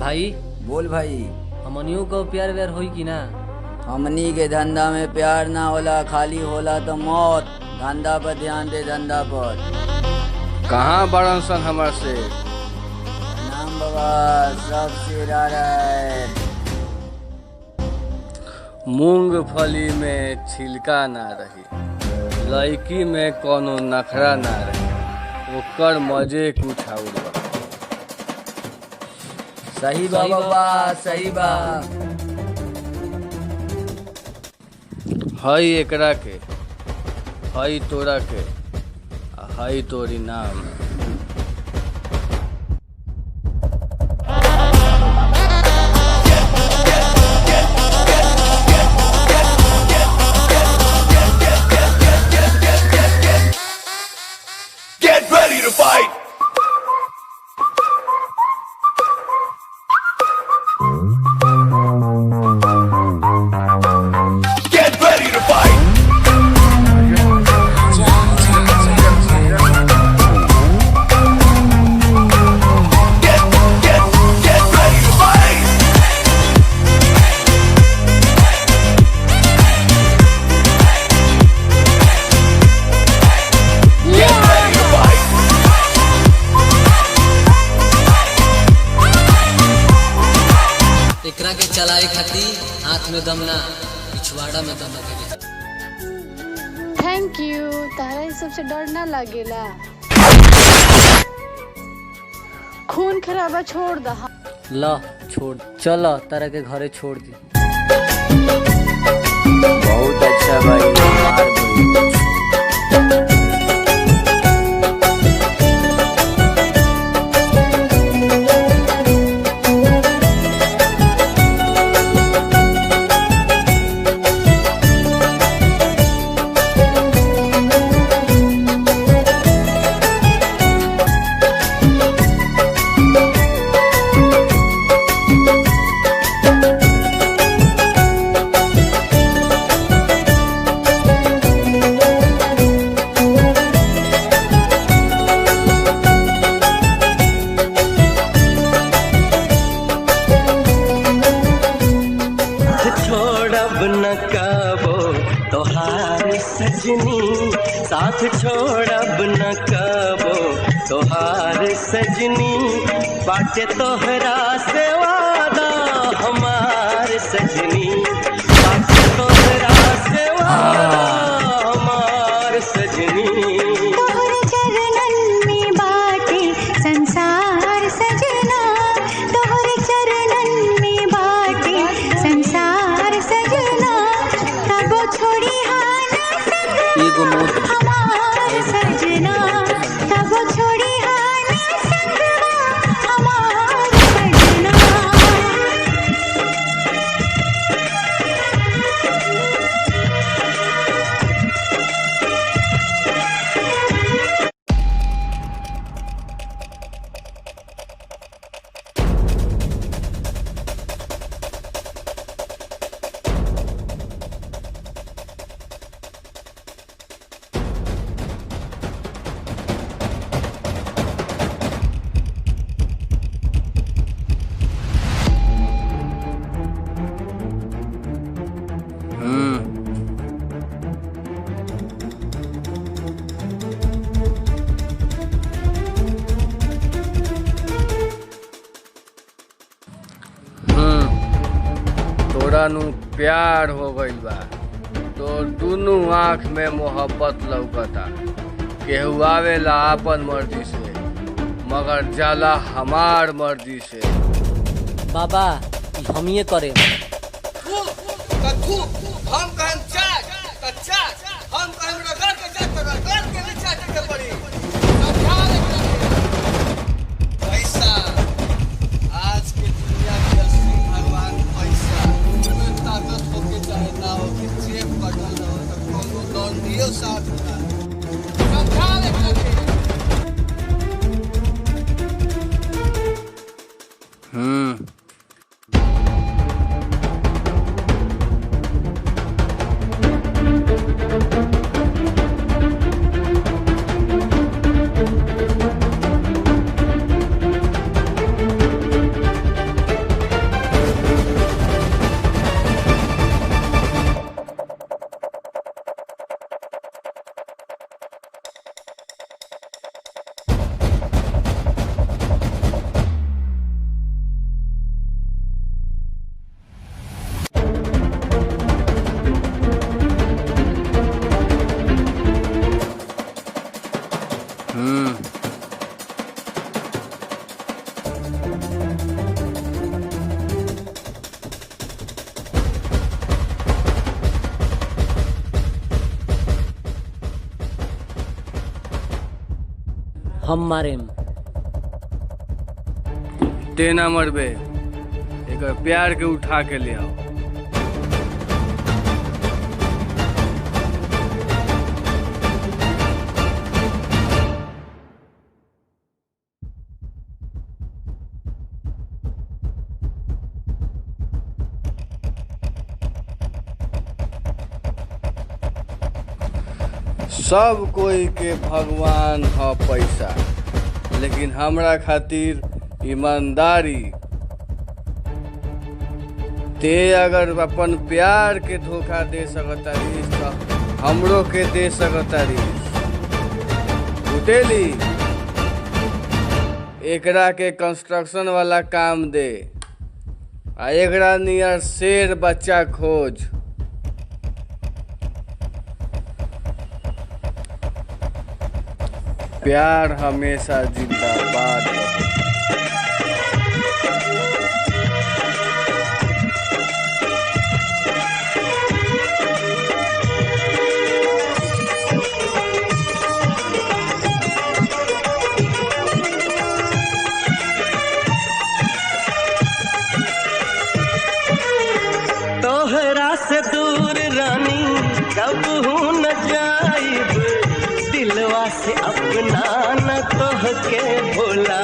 भाई बोल भाई। हमनियों को प्यार व्यार होई कि ना? हमनी के धंधा में प्यार ना होला, खाली होला तो मौत। धंधा पर ध्यान दे, धंधा पर। कहाँ बड़न सन हमर से? नाम बाबा सब सिरा है। मूंगफली में छिलका ना रही, लड़की में कोनो नखरा ना रही, ओकर मजे कुछ और बा। सही बा बाबा, सही बा। हई एकरा के, हई तोरा के, हई तोरी नाम। Get ready to fight! Get ready to fight! Get ready to fight! Get ready to fight! एकरा के चलाए खाती हाथ में दम ना, पिछवाड़ा में दम लगे। Thank you. तारा इस सबसे डर ना लगेला। खून खराबा छोड़ दहा। ला छोड़, चल तारा के घरे छोड़ दी। बहुत अच्छा भाई, मार भाई। छोड़ब न कबो तोहार सजनी, साथ छोड़ब न कबो तोहार सजनी, बाटे तोहरा से वादा हमार सजनी, बाटे तोहरा से वादा हमार सजनी। तोहरे चरणन में बाटे संसार सजना, तोहरे चरणन में बाटे संसार सजना, तब छोड़ी हाना एगो संग मोट हमार सजना, तब छोड़ी हाना संग हमार सजना। तोरा नु प्यार हो गइल बा, तो दुनू आँख में मोहब्बत लौकता। केहू आवेला आपन मर्जी से, मगर जाला हमार मर्जी से। बाबा हम ये करे। हम कहम चाट, कच्चा, हम कहम रगड़ के जात, रगड़ के नहीं चाटे के पड़ी। समझा ले पैसा, आज के दुनिया के असली भगवान पैसा। तुम्हें ताकत हो के चाहे ना हो के जेब कटल रहो तो कोनो लौंडियो साथ ना। समझा ले हम मारेम। तेना मरबे, एक प्यार के उठा के ले आओ। सब कोई के भगवान ह पैसा, लेकिन हमरा खातिर ईमानदारी। ते अगर अपन प्यार के धोखा दे सकतारी तो हमरो के दे सकतारी। बुझेली, एकरा के कंस्ट्रक्शन वाला काम दे आ एकरा नियर शेर बच्चा खोज। प्यार हमेशा जिंदाबाद रहे। तोहरा से दूर रानी कब हूँ न जाइब, दिलवा से अपना न तोह के भुला